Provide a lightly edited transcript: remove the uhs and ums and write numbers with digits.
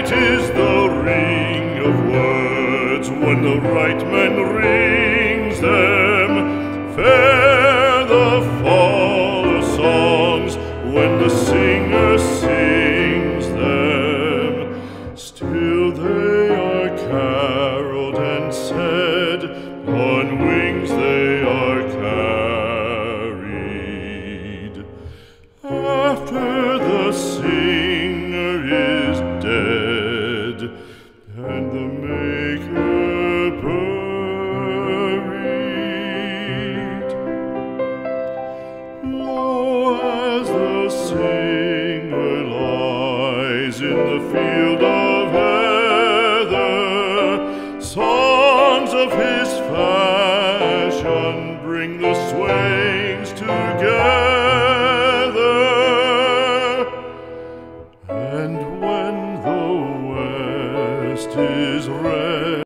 Sweet is the ring of words when the right man rings them. Fair the fall of songs when the singer sings them. Still they are caroled and said, on wings they are carried. After the singer is dead and the maker buried, lo, as the singer lies in the field of heather, songs of his fashion bring the swains together. And when the west is red,